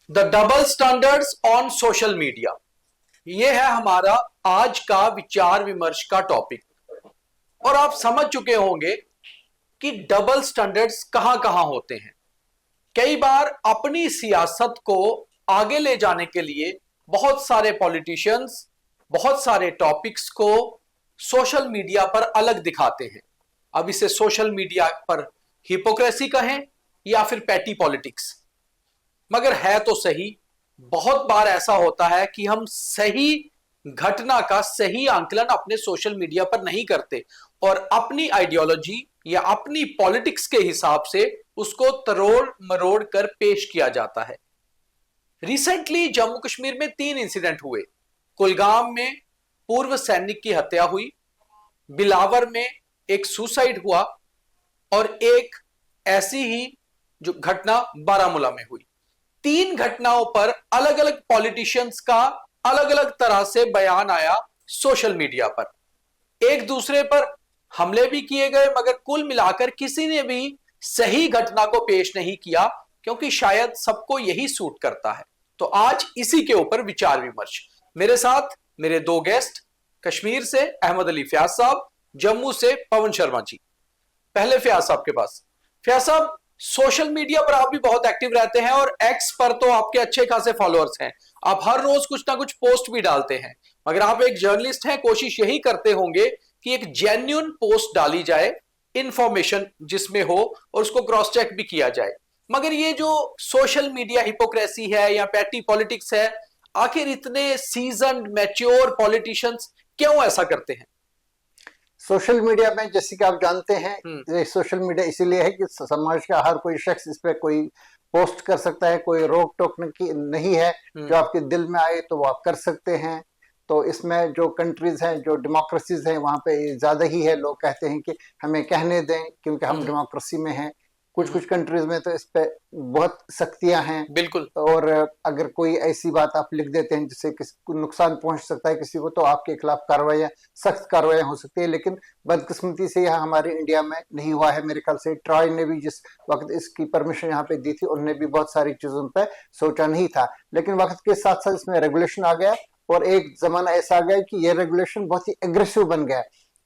The double standards on social media, ये है हमारा आज का विचार विमर्श का टॉपिक। और आप समझ चुके होंगे कि डबल स्टैंडर्ड्स कहां कहां होते हैं। कई बार अपनी सियासत को आगे ले जाने के लिए बहुत सारे पॉलिटिशियंस बहुत सारे टॉपिक्स को सोशल मीडिया पर अलग दिखाते हैं। अब इसे सोशल मीडिया पर हिपोक्रेसी कहें या फिर पैटी पॉलिटिक्स, मगर है तो सही। बहुत बार ऐसा होता है कि हम सही घटना का सही आंकलन अपने सोशल मीडिया पर नहीं करते और अपनी आइडियोलॉजी या अपनी पॉलिटिक्स के हिसाब से उसको तरोड़ मरोड़ कर पेश किया जाता है। रिसेंटली जम्मू कश्मीर में 3 इंसिडेंट हुए। कुलगाम में पूर्व सैनिक की हत्या हुई, बिलावर में एक सुसाइड हुआ और एक ऐसी ही जो घटना बारामूला में हुई। 3 घटनाओं पर अलग अलग पॉलिटिशियंस का अलग अलग तरह से बयान आया सोशल मीडिया पर। एक दूसरे पर हमले भी किए गए, मगर कुल मिलाकर किसी ने भी सही घटना को पेश नहीं किया, क्योंकि शायद सबको यही सूट करता है। तो आज इसी के ऊपर विचार विमर्श। मेरे साथ मेरे 2 गेस्ट, कश्मीर से अहमद अली फयाज साहब, जम्मू से पवन शर्मा जी। पहले फयाज साहब के पास। फयाज साहब, सोशल मीडिया पर आप भी बहुत एक्टिव रहते हैं और एक्स पर तो आपके अच्छे खासे फॉलोअर्स हैं। आप हर रोज कुछ ना कुछ पोस्ट भी डालते हैं, मगर आप एक जर्नलिस्ट हैं, कोशिश यही करते होंगे कि एक जेन्युइन पोस्ट डाली जाए, इंफॉर्मेशन जिसमें हो और उसको क्रॉस चेक भी किया जाए। मगर ये जो सोशल मीडिया हिपोक्रेसी है या पैटी पॉलिटिक्स है, आखिर इतने सीजन्ड मैच्योर पॉलिटिशियंस क्यों ऐसा करते हैं? सोशल मीडिया में जैसे कि आप जानते हैं, ये सोशल मीडिया इसीलिए है कि समाज का हर कोई शख्स इस पे कोई पोस्ट कर सकता है, कोई रोक टोक नहीं है। जो आपके दिल में आए तो वो आप कर सकते हैं। तो इसमें जो कंट्रीज हैं, जो डेमोक्रेसीज हैं, वहां पे ज्यादा ही है। लोग कहते हैं कि हमें कहने दें क्योंकि हम डेमोक्रेसी में हैं। कुछ कंट्रीज में तो इस पे बहुत सख्तियां हैं। बिल्कुल। और अगर कोई ऐसी बात आप लिख देते हैं जिससे किसी को नुकसान पहुंच सकता है किसी को, तो आपके खिलाफ कार्रवाई, सख्त कार्रवाई हो सकती है। लेकिन बदकिस्मती से यह हमारे इंडिया में नहीं हुआ है। मेरे ख्याल से ट्राई ने भी जिस वक्त इसकी परमिशन यहाँ पे दी थी, उन्होंने भी बहुत सारी चीजों पर सोचा नहीं था। लेकिन वक्त के साथ साथ इसमें रेगुलेशन आ गया और एक जमाना ऐसा आ गया कि यह रेगुलेशन बहुत ही एग्रेसिव बन गया।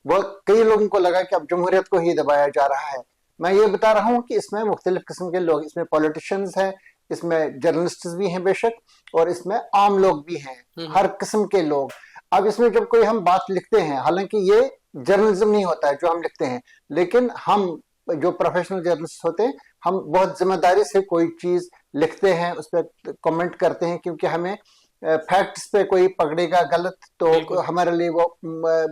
बहुत कई लोगों को लगा कि अब जमहूरियत को ही दबाया जा रहा है। मैं ये बता रहा हूँ कि इसमें मुख्तलिफ किस्म के लोग, इसमें पॉलिटिशियंस हैं, इसमें जर्नलिस्ट भी हैं बेशक, और इसमें आम लोग भी हैं, हर किस्म के लोग। अब इसमें जब कोई हम बात लिखते हैं, हालांकि ये जर्नलिज्म नहीं होता है जो हम लिखते हैं, लेकिन हम जो प्रोफेशनल जर्नलिस्ट होते हैं, हम बहुत जिम्मेदारी से कोई चीज लिखते हैं, उस पर कमेंट करते हैं, क्योंकि हमें फैक्ट्स पे कोई पकड़ेगा गलत तो हमारे लिए वो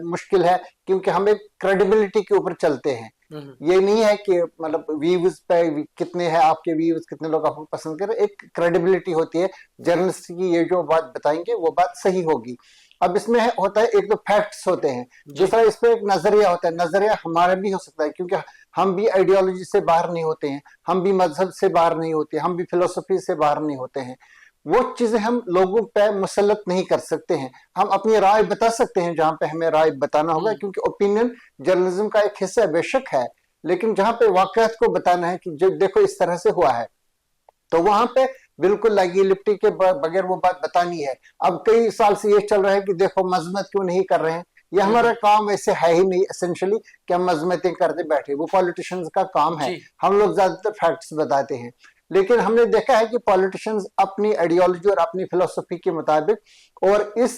मुश्किल है, क्योंकि हम एक क्रेडिबिलिटी के ऊपर चलते हैं। ये नहीं है कि मतलब व्यूज पे कितने हैं आपके व्यूज, कितने लोग आपको पसंद कर रहे, एक क्रेडिबिलिटी होती है जर्नलिस्ट की। ये जो बात बताएंगे वो बात सही होगी। अब इसमें होता है, एक तो फैक्ट्स होते हैं, दूसरा इस पे एक नजरिया होता है। नजरिया हमारा भी हो सकता है, क्योंकि हम भी आइडियोलॉजी से बाहर नहीं होते हैं, हम भी मजहब से बाहर नहीं होते, हम भी फिलोसफी से बाहर नहीं होते हैं। वो चीजें हम लोगों पे मुसल्लत नहीं कर सकते हैं। हम अपनी राय बता सकते हैं जहां पे हमें राय बताना होगा, क्योंकि ओपिनियन जर्नलिज्म का एक हिस्सा बेशक है। लेकिन जहां पे वाकयात को बताना है कि जो देखो इस तरह से हुआ है, तो वहां पे बिल्कुल लाइबिलिटी के बगैर वो बात बतानी है। अब कई साल से ये चल रहा है कि देखो मजम्मत क्यों नहीं कर रहे हैं। ये हमारा काम वैसे है ही नहीं एसेंशियली कि हम मजम्मतें करते बैठे, वो पॉलिटिशियंस का काम है। हम लोग ज्यादातर फैक्ट्स बताते हैं। लेकिन हमने देखा है कि पॉलिटिशियंस अपनी आइडियोलॉजी और अपनी फिलोसफी के मुताबिक और इस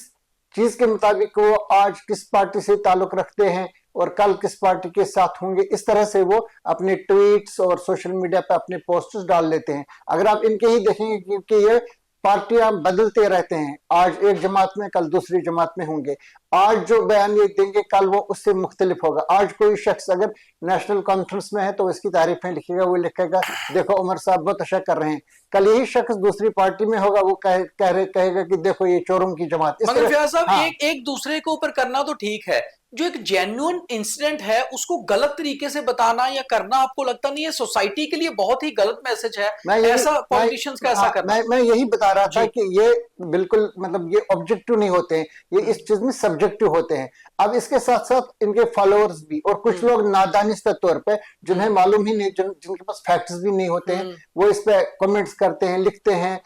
चीज के मुताबिक वो आज किस पार्टी से ताल्लुक रखते हैं और कल किस पार्टी के साथ होंगे, इस तरह से वो अपने ट्वीट्स और सोशल मीडिया पे अपने पोस्टर्स डाल लेते हैं। अगर आप इनके ही देखेंगे, क्योंकि ये पार्टियां बदलते रहते हैं, आज एक जमात में कल दूसरी जमात में होंगे, आज जो बयान ये देंगे कल वो उससे मुख्तलिफ होगा। आज कोई शख्स अगर नेशनल कॉन्फ्रेंस में है तो इसकी तारीफें लिखेगा, वो लिखेगा देखो उमर साहब बहुत अच्छा कर रहे हैं। कल यही शख्स दूसरी पार्टी में होगा, वो कहेगा कि देखो ये चोरों की जमात। मगर फयाज साहब, एक दूसरे के ऊपर करना तो ठीक है, जो एक जेन्युइन इंसिडेंट है उसको गलत तरीके से बताना या करना, आपको लगता नहीं है सोसाइटी के लिए बहुत ही गलत मैसेज है ऐसा पॉलिटिशियंस का ऐसा करना? मैं यही बता रहा था जी। कि ये बिल्कुल मतलब ये ऑब्जेक्टिव नहीं होते हैं, ये इस चीज में सब्जेक्टिव होते हैं। अब इसके साथ साथ इनके फॉलोअर्स भी, और कुछ लोग नादानिस्ता तौर पे जिन्हें मालूम ही नहीं, जिनके पास फैक्ट्स भी नहीं होते हैं, वो इस पे कमेंट्स करते हैं, लिखते हैं,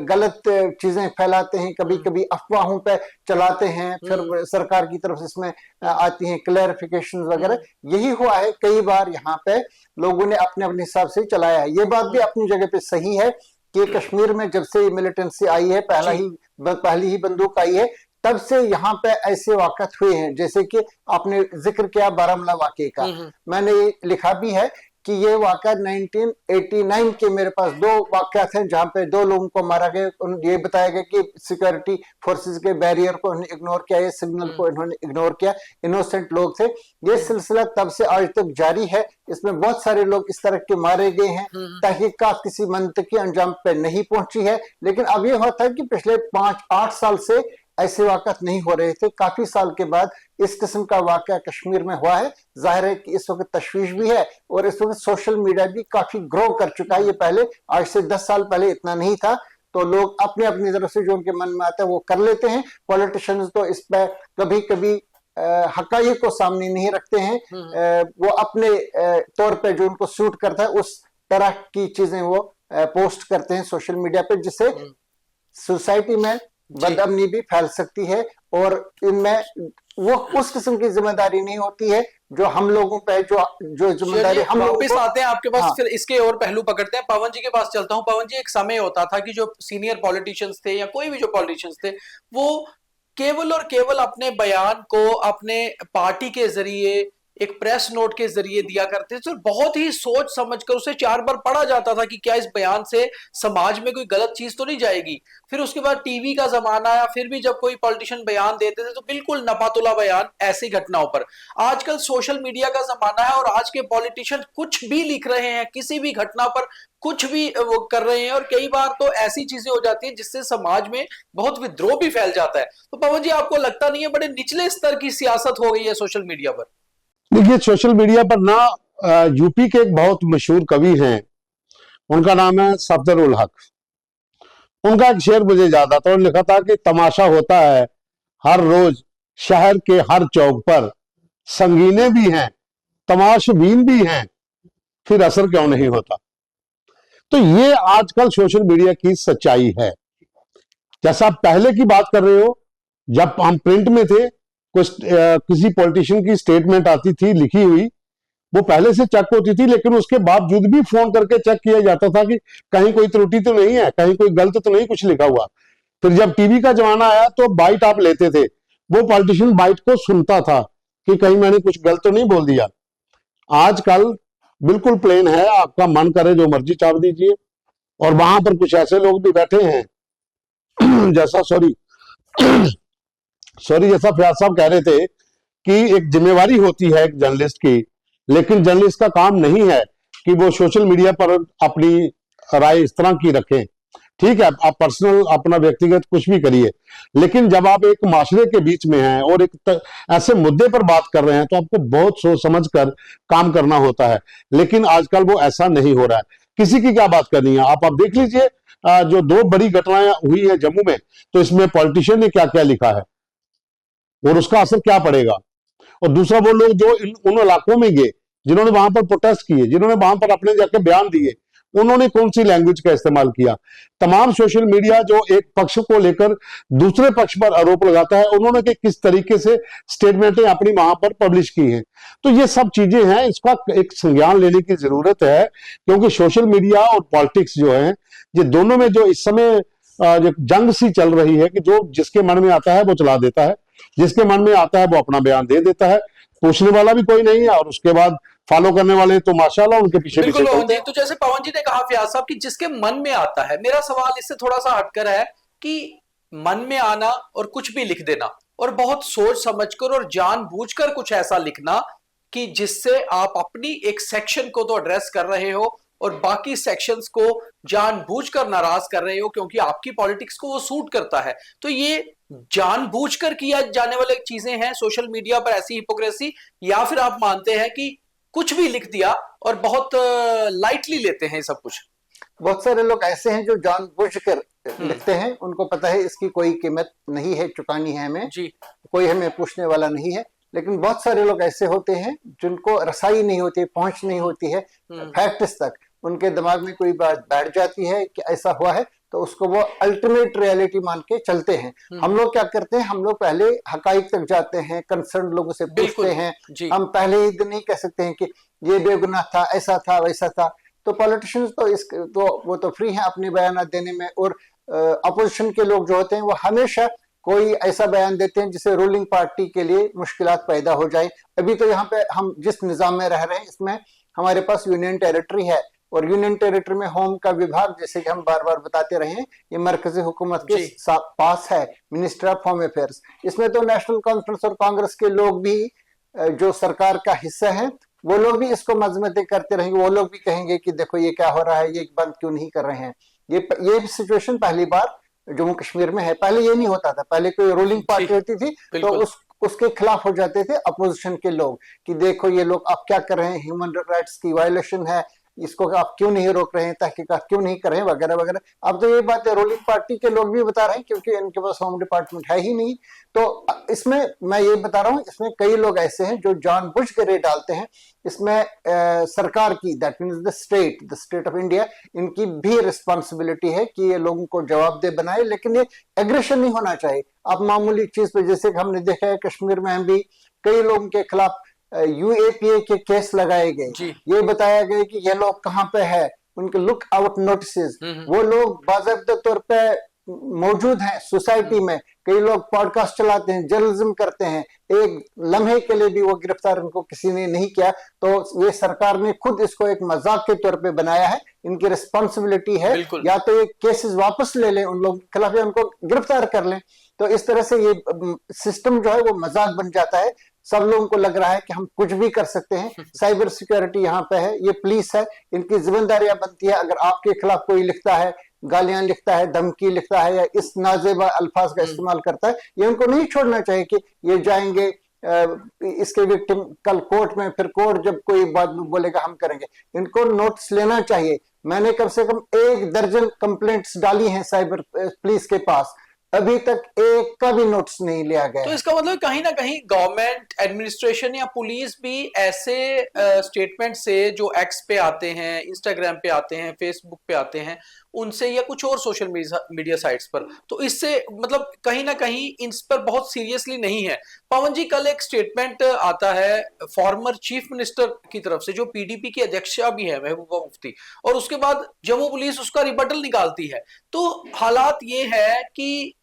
गलत चीजें फैलाते हैं, कभी कभी अफवाहों पे चलाते हैं, फिर सरकार की तरफ से इसमें आती हैं क्लैरिफिकेशन वगैरह। यही हुआ है कई बार, यहाँ पे लोगों ने अपने अपने हिसाब से चलाया है। ये बात भी अपनी जगह पे सही है कि कश्मीर में जब से मिलिटेंसी आई है, पहली ही बंदूक आई है, तब से यहाँ पे ऐसे वाकत हुए हैं, जैसे कि आपने जिक्र किया बारामूला वाकये का। मैंने लिखा भी है कि ये वाक़ा 1989 के मेरे पास 2 वाक़यात हैं जहां पे 2 लोगों को मारा गया। ये बताया गया कि सिक्योरिटी फोर्सेस के बैरियर को इन्होंने इग्नोर किया, ये सिग्नल को इन्होंने इग्नोर किया, इनोसेंट लोग थे। ये सिलसिला तब से आज तक जारी है। इसमें बहुत सारे लोग इस तरह के मारे गए हैं, तहकीकात किसी मंतकी अंजाम पे नहीं पहुंची है। लेकिन अब ये होता है कि पिछले 5-8 साल से ऐसे वाक़यात नहीं हो रहे थे। काफी साल के बाद इस किस्म का वाक़या कश्मीर में हुआ है। जाहिर है कि इस वक्त तशवीश भी है, और इस वक्त सोशल मीडिया भी काफी ग्रो कर चुका है। ये पहले, आज से 10 साल पहले इतना नहीं था। तो लोग अपने अपनी तरफ से जो उनके मन में आता है वो कर लेते हैं। पॉलिटिशियंस तो इस पर कभी कभी हकायक को सामने नहीं रखते हैं। वो अपने तौर पे जो उनको सूट करता है उस तरह की चीजें वो पोस्ट करते हैं सोशल मीडिया पे, जिससे सोसाइटी में बदअमनी भी फैल सकती है। और इनमें वो उस किस्म की जिम्मेदारी नहीं होती है जो हम लोगों पे, जो जिम्मेदारी हम वापस आते हैं आपके पास। हाँ। फिर इसके और पहलू पकड़ते हैं, पवन जी के पास चलता हूं। पवन जी, एक समय होता था कि जो सीनियर पॉलिटिशियंस थे या कोई भी जो पॉलिटिशियंस थे, वो केवल और केवल अपने बयान को अपने पार्टी के जरिए एक प्रेस नोट के जरिए दिया करते थे, और बहुत ही सोच समझकर उसे 4 बार पढ़ा जाता था कि क्या इस बयान से समाज में कोई गलत चीज तो नहीं जाएगी। फिर उसके बाद टीवी का जमाना आया, फिर भी जब कोई पॉलिटिशियन बयान देते थे तो बिल्कुल नपातुला बयान ऐसी घटनाओं पर। आजकल सोशल मीडिया का जमाना है और आज के पॉलिटिशियन कुछ भी लिख रहे हैं, किसी भी घटना पर कुछ भी वो कर रहे हैं, और कई बार तो ऐसी चीजें हो जाती हैं जिससे समाज में बहुत विद्रोह भी फैल जाता है। तो पवन जी, आपको लगता नहीं है बड़े निचले स्तर की सियासत हो गई है सोशल मीडिया पर? देखिए, सोशल मीडिया पर ना यूपी के एक बहुत मशहूर कवि हैं, उनका नाम है सफदर उल हक। उनका एक शेर मुझे याद आता है। उन्होंने लिखा था कि तमाशा होता है हर रोज शहर के हर चौक पर, संगीने भी हैं तमाशबीन भी हैं, फिर असर क्यों नहीं होता। तो ये आजकल सोशल मीडिया की सच्चाई है। जैसा आप पहले की बात कर रहे हो, जब हम प्रिंट में थे, किसी पॉलिटिशियन की स्टेटमेंट आती थी लिखी हुई, वो पहले से चेक होती थी, लेकिन उसके बावजूद भी फोन करके चेक किया जाता था कि कहीं कोई त्रुटि तो नहीं है, कहीं कोई गलत तो नहीं कुछ लिखा हुआ। फिर जब टीवी का जमाना आया तो बाइट आप लेते थे, वो पॉलिटिशियन बाइट को सुनता था कि कहीं मैंने कुछ गलत तो नहीं बोल दिया। आजकल बिल्कुल प्लेन है, आपका मन करे जो मर्जी चाप दीजिए। और वहां पर कुछ ऐसे लोग भी बैठे हैं जैसा जैसा फयाज साहब कह रहे थे कि एक जिम्मेवारी होती है एक जर्नलिस्ट की, लेकिन जर्नलिस्ट का काम नहीं है कि वो सोशल मीडिया पर अपनी राय इस तरह की रखें। ठीक है, आप पर्सनल अपना व्यक्तिगत कुछ भी करिए, लेकिन जब आप एक माशरे के बीच में हैं और एक ऐसे मुद्दे पर बात कर रहे हैं तो आपको बहुत सोच समझ कर काम करना होता है। लेकिन आजकल वो ऐसा नहीं हो रहा है। किसी की क्या बात करनी है, आप देख लीजिए जो 2 बड़ी घटनाएं हुई है जम्मू में, तो इसमें पॉलिटिशियन ने क्या क्या लिखा है और उसका असर क्या पड़ेगा। और दूसरा, वो लोग जो उन इलाकों में गए, जिन्होंने वहां पर प्रोटेस्ट किए, जिन्होंने वहां पर अपने जाके बयान दिए, उन्होंने कौन सी लैंग्वेज का इस्तेमाल किया। तमाम सोशल मीडिया जो एक पक्ष को लेकर दूसरे पक्ष पर आरोप लगाता है, उन्होंने किस तरीके से स्टेटमेंटें अपनी वहां पर पब्लिश की हैं। तो ये सब चीजें हैं, इसका एक संज्ञान लेने की जरूरत है, क्योंकि सोशल मीडिया और पॉलिटिक्स जो है, ये दोनों में जो इस समय जंग सी चल रही है कि जो जिसके मन में आता है वो चला देता है, जिसके मन में आता है वो अपना बयान दे देता है, पूछने वाला भी कोई नहीं है, और उसके बाद फॉलो करने वाले तो माशाल्लाह उनके पीछे बिल्कुल पीछे पवन जी, तो जैसे पवन जी ने कहा फयाज साहब कि जिसके मन में आता है, मेरा सवाल इससे थोड़ा सा हटकर है कि मन में आना और कुछ भी लिख देना, और बहुत सोच समझकर और जानबूझकर कुछ ऐसा लिखना कि जिससे आप अपनी एक सेक्शन को तो एड्रेस कर रहे हो और बाकी सेक्शंस को जानबूझकर नाराज कर रहे हो क्योंकि आपकी पॉलिटिक्स को वो सूट करता है। तो ये जानबूझकर किया जाने वाली चीजें हैं सोशल मीडिया पर, ऐसी हिपोक्रेसी, या फिर आप मानते हैं कि कुछ भी लिख दिया और बहुत लाइटली लेते हैं सब कुछ? बहुत सारे लोग ऐसे हैं जो जानबूझकर लिखते हैं, उनको पता है इसकी कोई कीमत नहीं है, चुकानी है हमें जी, कोई हमें पूछने वाला नहीं है। लेकिन बहुत सारे लोग ऐसे होते हैं जिनको रसाई नहीं होती, पहुंच नहीं होती है फैक्ट्स तक, उनके दिमाग में कोई बात बैठ जाती है कि ऐसा हुआ है, तो उसको वो अल्टीमेट रियलिटी मान के चलते हैं। हम लोग क्या करते हैं, हम लोग पहले हकाइक तक जाते हैं, कंसर्न लोगों से पूछते हैं। हम पहले ही दिन नहीं कह सकते हैं कि ये बेगुनाह था, ऐसा था, वैसा था। तो पॉलिटिशियंस तो वो तो फ्री हैं अपने बयान देने में, और अपोजिशन के लोग जो होते हैं वो हमेशा कोई ऐसा बयान देते हैं जिससे रूलिंग पार्टी के लिए मुश्किलात पैदा हो जाए। अभी तो यहाँ पे हम जिस निजाम में रह रहे हैं इसमें हमारे पास यूनियन टेरिटरी है, और यूनियन टेरिटरी में होम का विभाग, जैसे कि हम बार बार बताते रहे हैं, ये मरकजी हुकूमत के पास है, मिनिस्टर ऑफ होम अफेयर्स। इसमें तो नेशनल कॉन्फ्रेंस और कांग्रेस के लोग भी जो सरकार का हिस्सा है वो लोग भी इसको मजम्मतें करते रहेंगे। वो लोग भी कहेंगे कि देखो ये क्या हो रहा है, ये बंद क्यों नहीं कर रहे हैं। ये सिचुएशन पहली बार जम्मू कश्मीर में है। पहले ये नहीं होता था, पहले कोई रूलिंग पार्टी होती थी तो उसके खिलाफ हो जाते थे अपोजिशन के लोग कि देखो ये लोग आप क्या कर रहे हैं, ह्यूमन राइट्स की वायलेशन है, इसको आप क्यों नहीं रोक रहे हैं, तहकीकात क्यों नहीं कर रहे हैं, वगैरह वगैरह। अब तो ये बात रूलिंग पार्टी के लोग भी बता रहे हैं क्योंकि इनके पास होम डिपार्टमेंट है ही नहीं। तो इसमें मैं ये बता रहा हूँ, इसमें कई लोग ऐसे हैं जो जानबूझ कर ये डालते हैं। इसमें सरकार की, that means the state of India, इनकी भी रिस्पॉन्सिबिलिटी है कि ये लोगों को जवाबदेह बनाए, लेकिन ये एग्रेशन नहीं होना चाहिए। आप मामूली चीज पे, जैसे कि हमने देखा है कश्मीर में हम भी कई लोगों के खिलाफ यूएपीए के केस लगाए गए, ये बताया गया कि ये लोग कहाँ पे है, उनके लुक आउट नोटिस, वो लोग बाकायदा तौर पे मौजूद हैं सोसाइटी में। कई लोग पॉडकास्ट चलाते हैं, जर्नलिज्म करते हैं, एक लम्हे के लिए भी वो गिरफ्तार उनको किसी ने नहीं किया। तो ये सरकार ने खुद इसको एक मजाक के तौर पे बनाया है। इनकी रिस्पॉन्सिबिलिटी है या तो ये केसेस वापस ले लें उन लोगों के खिलाफ, या उनको गिरफ्तार कर लें। तो इस तरह से ये सिस्टम जो है वो मजाक बन जाता है। सब लोगों को लग रहा है कि हम कुछ भी कर सकते हैं। साइबर सिक्योरिटी यहाँ पे है, ये पुलिस है, इनकी जिम्मेदारियां बनती है। अगर आपके खिलाफ कोई लिखता है, गालियां लिखता है, धमकी लिखता है, या इस नाजेबा अल्फाज का इस्तेमाल करता है, ये उनको नहीं छोड़ना चाहिए कि ये जाएंगे इसके विक्टिम कल कोर्ट में, फिर कोर्ट जब कोई बात बोलेगा हम करेंगे। इनको नोटिस लेना चाहिए। मैंने कम से कम 1 दर्जन कंप्लेंट्स डाली हैं साइबर पुलिस के पास, अभी तक एक का भी नोटिस नहीं लिया गया। तो इसका मतलब कहीं ना कहीं गवर्नमेंट एडमिनिस्ट्रेशन या पुलिस भी ऐसे स्टेटमेंट से जो एक्स पे आते हैं, इंस्टाग्राम पे आते हैं, फेसबुक पे आते हैं, उनसे या कुछ और सोशल मीडिया साइट्स पर, तो इससे मतलब कहीं ना कहीं इन पर बहुत सीरियसली नहीं है। पवन जी, कल एक स्टेटमेंट आता है फॉर्मर चीफ मिनिस्टर की तरफ से, जो पीडीपी की अध्यक्षा भी है महबूबा मुफ्ती, और उसके बाद जम्मू पुलिस उसका रिबटल निकालती है। तो हालात ये है कि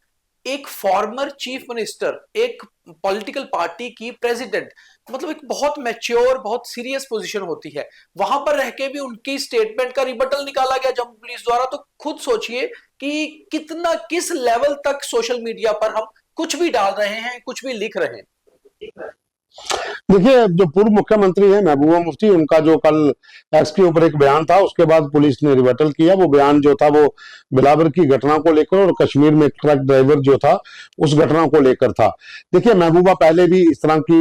एक फॉर्मर चीफ मिनिस्टर, एक पॉलिटिकल पार्टी की प्रेसिडेंट, मतलब एक बहुत मैच्योर, बहुत सीरियस पोजीशन होती है, वहां पर रह के भी उनकी स्टेटमेंट का रिबटल निकाला गया जम्मू पुलिस द्वारा। तो खुद सोचिए कि कितना, किस लेवल तक सोशल मीडिया पर हम कुछ भी डाल रहे हैं, कुछ भी लिख रहे हैं। देखिए, जो पूर्व मुख्यमंत्री है महबूबा मुफ्ती, उनका जो कल एक्स के ऊपर एक बयान था, उसके बाद पुलिस ने रिबटल किया। वो बयान जो था वो बिलावर की घटना को लेकर और कश्मीर में ट्रक ड्राइवर जो था उस घटना को लेकर था। देखिए, महबूबा पहले भी इस तरह की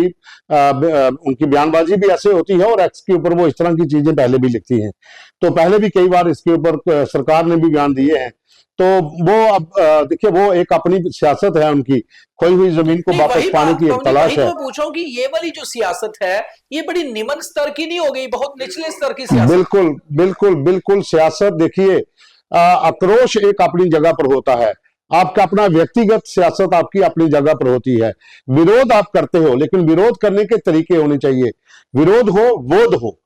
उनकी बयानबाजी भी ऐसे होती है और एक्स के ऊपर वो इस तरह की चीजें पहले भी लिखती हैं। तो पहले भी कई बार इसके ऊपर सरकार ने भी बयान दिए हैं। तो वो अब देखिए, वो एक अपनी सियासत है उनकी, खोई हुई जमीन को वापस पाने की तलाश है। मैं पूछ रहा हूं कि ये वाली जो सियासत है ये बड़ी निम्न स्तर की नहीं हो गई, बहुत निचले स्तर की सियासत? बिल्कुल बिल्कुल बिल्कुल। सियासत देखिए, आक्रोश एक अपनी जगह पर होता है, आपका अपना व्यक्तिगत सियासत आपकी अपनी जगह पर होती है। विरोध आप करते हो, लेकिन विरोध करने के तरीके होने चाहिए। विरोध हो, बोध हो,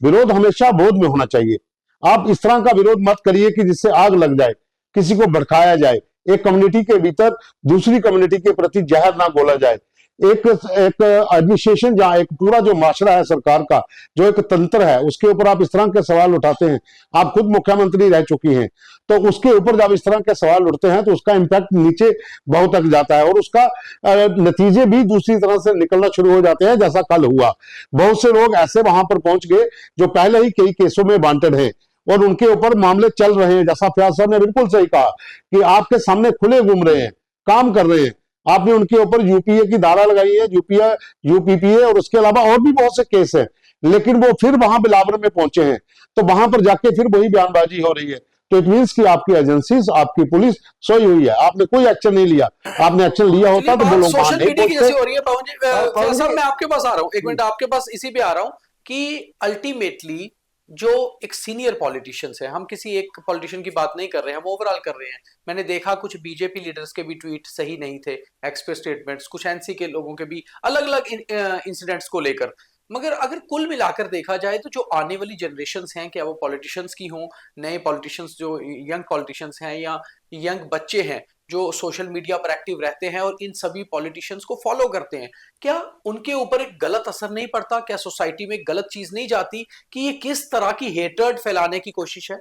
विरोध हमेशा बोध में होना चाहिए। आप इस तरह का विरोध मत करिए कि जिससे आग लग जाए, किसी को भड़काया जाए, एक कम्युनिटी के भीतर दूसरी कम्युनिटी के प्रति जहर ना बोला जाए। एक एडमिनिस्ट्रेशन, जहां एक पूरा जो माशरा है सरकार का, जो एक तंत्र है, उसके ऊपर आप इस तरह के सवाल उठाते हैं। आप खुद मुख्यमंत्री रह चुकी हैं, तो उसके ऊपर जब इस तरह के सवाल उठते हैं तो उसका इंपैक्ट नीचे बहुत तक जाता है और उसका नतीजे भी दूसरी तरह से निकलना शुरू हो जाते हैं। जैसा कल हुआ, बहुत से लोग ऐसे वहां पर पहुंच गए जो पहले ही कई केसों में वांटेड हैं, और उनके ऊपर मामले चल रहे हैं। जैसा फयाज साहब ने बिल्कुल सही कहा कि आपके सामने खुले घूम रहे हैं, काम कर रहे हैं। आपने उनके ऊपर यूपीए की धारा लगाई है, यूपीपीए, और उसके अलावा और भी बहुत से केस हैं, लेकिन वो फिर वहां बिलावर में पहुंचे हैं, तो वहां पर जाके फिर वही बयानबाजी हो रही है। तो इट मीन्स कि आपकी एजेंसीज, आपकी पुलिस सोई हुई है, आपने कोई एक्शन नहीं लिया। आपने एक्शन लिया होता तो वो लोग वहां सोशल नहीं मीडिया की जैसी पहुंचते। हो रही है पवन जी। पवन साहब जी, मैं आपके पास आ रहा हूं, एक मिनट आपके पास इसी पे आ रहा हूं कि अल्टीमेटली जो एक सीनियर पॉलिटिशियंस है, हम किसी एक पॉलिटिशियन की बात नहीं कर रहे हैं, हम ओवरऑल कर रहे हैं। मैंने देखा कुछ बीजेपी लीडर्स के भी ट्वीट सही नहीं थे, एक्सप्रेस स्टेटमेंट्स, कुछ एनसी के लोगों के भी अलग अलग इंसिडेंट्स को लेकर। मगर अगर कुल मिलाकर देखा जाए तो जो आने वाली जनरेशन्स हैं, क्या वो पॉलिटिशियंस की हों, नए पॉलिटिशियंस जो यंग पॉलिटिशियंस हैं या यंग बच्चे हैं जो सोशल मीडिया पर एक्टिव रहते हैं और इन सभी पॉलिटिशियंस को फॉलो करते हैं, क्या उनके ऊपर एक गलत असर नहीं पड़ता? क्या सोसाइटी में गलत चीज नहीं जाती कि ये किस तरह की हेटर्ड फैलाने की कोशिश है?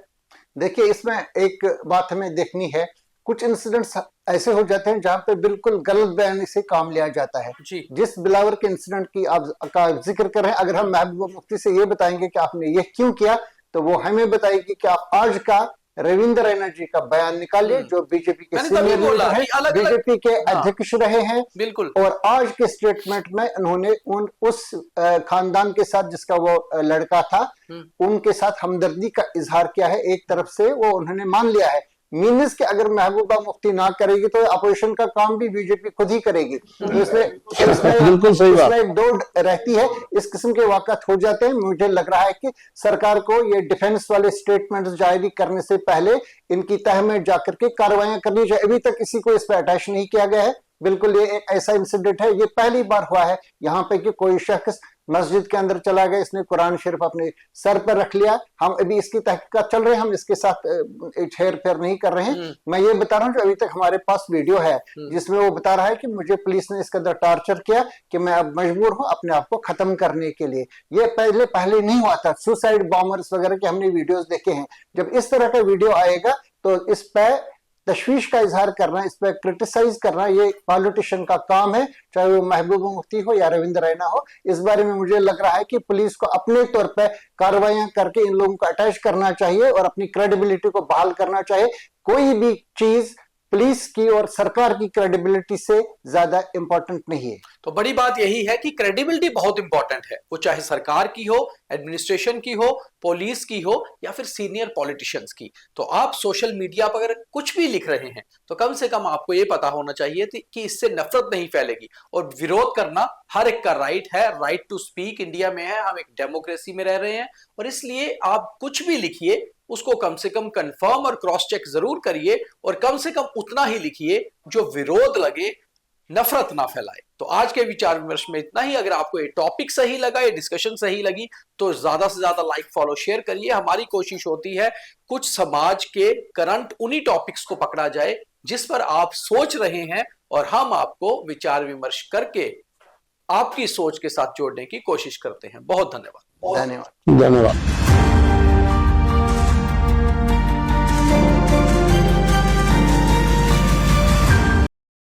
देखिए इसमें एक बात हमें देखनी है, कुछ इंसिडेंट्स ऐसे हो जाते हैं जहां पे बिल्कुल गलत बयानी से काम लिया जाता है। जी। जिस बिलावर के इंसिडेंट की आप का जिक्र कर रहे हैं, अगर हम महबूबा मुफ्ती से ये बताएंगे कि आपने ये क्यों किया, तो वो हमें बताएगी कि आप आज का रविंद्र रैना जी का बयान निकालिए, जो बीजेपी के मैंने तभी सीनियर बोला लीडर कि हैं, अलग-अलग बीजेपी के हाँ, अध्यक्ष रहे हैं, बिल्कुल। और आज के स्टेटमेंट में उन्होंने उस खानदान के साथ जिसका वो लड़का था, उनके साथ हमदर्दी का इजहार किया है। एक तरफ से वो उन्होंने मान लिया है, मीन्स कि अगर महबूबा मुफ्ती ना करेगी तो अपोजिशन का काम भी बीजेपी खुद ही करेगी। तो बिल्कुल सही बात। इसमें एक दौड़ रहती है, इस किस्म के वाकत हो जाते हैं। मुझे लग रहा है कि सरकार को ये डिफेंस वाले स्टेटमेंट्स जारी करने से पहले इनकी तह में जाकर के कार्रवाइयां करनी चाहिए। अभी तक किसी को इस पर अटैच नहीं किया गया है। बिल्कुल ये एक ऐसा इंसिडेंट है, ये पहली बार हुआ है यहाँ पे कि कोई शख्स मस्जिद के अंदर चला गया, इसने कुरान शरीफ अपने सर पर रख लिया। हम अभी इसकी तहकीकात चल रहे हैं, हम इसके साथ हेर फेर नहीं कर रहे हैं। मैं ये बता रहा हूँ जो अभी तक हमारे पास वीडियो है जिसमें वो बता रहा है कि मुझे पुलिस ने इसके अंदर टॉर्चर किया कि मैं अब मजबूर हूँ अपने आप को खत्म करने के लिए। ये पहले नहीं हुआ था। सुसाइड बॉम्बर्स वगैरह के हमने वीडियोस देखे हैं। जब इस तरह का वीडियो आएगा तो इस पर तशवीश का इजहार करना, इस पर क्रिटिसाइज करना, ये पॉलिटिशियन का काम है, चाहे वो महबूबा मुफ्ती हो या रविंद्र रैना हो। इस बारे में मुझे लग रहा है कि पुलिस को अपने तौर पर कार्रवाइयां करके इन लोगों को अटैच करना चाहिए और अपनी क्रेडिबिलिटी को बहाल करना चाहिए। कोई भी चीज पुलिस की और सरकार की क्रेडिबिलिटी से ज्यादा इंपॉर्टेंट नहीं है। तो बड़ी बात यही है कि क्रेडिबिलिटी बहुत इंपॉर्टेंट है, वो चाहे सरकार की हो, एडमिनिस्ट्रेशन की हो, पुलिस की हो या फिर सीनियर पॉलिटिशियंस की। तो आप सोशल मीडिया पर अगर कुछ भी लिख रहे हैं तो कम से कम आपको ये पता होना चाहिए कि इससे नफरत नहीं फैलेगी। और विरोध करना हर एक का राइट है, राइट टू स्पीक इंडिया में है, हम एक डेमोक्रेसी में रह रहे हैं। और इसलिए आप कुछ भी लिखिए उसको कम से कम कंफर्म और क्रॉस चेक जरूर करिए, और कम से कम उतना ही लिखिए जो विरोध लगे, नफरत ना फैलाए। तो आज के विचार विमर्श में इतना ही। अगर आपको ये टॉपिक सही लगा, ये डिस्कशन सही लगी, तो ज्यादा से ज्यादा लाइक, फॉलो, शेयर करिए। हमारी कोशिश होती है कुछ समाज के करंट उन्हीं टॉपिक्स को पकड़ा जाए जिस पर आप सोच रहे हैं, और हम आपको विचार विमर्श करके आपकी सोच के साथ जोड़ने की कोशिश करते हैं। बहुत धन्यवाद। धन्यवाद। धन्यवाद।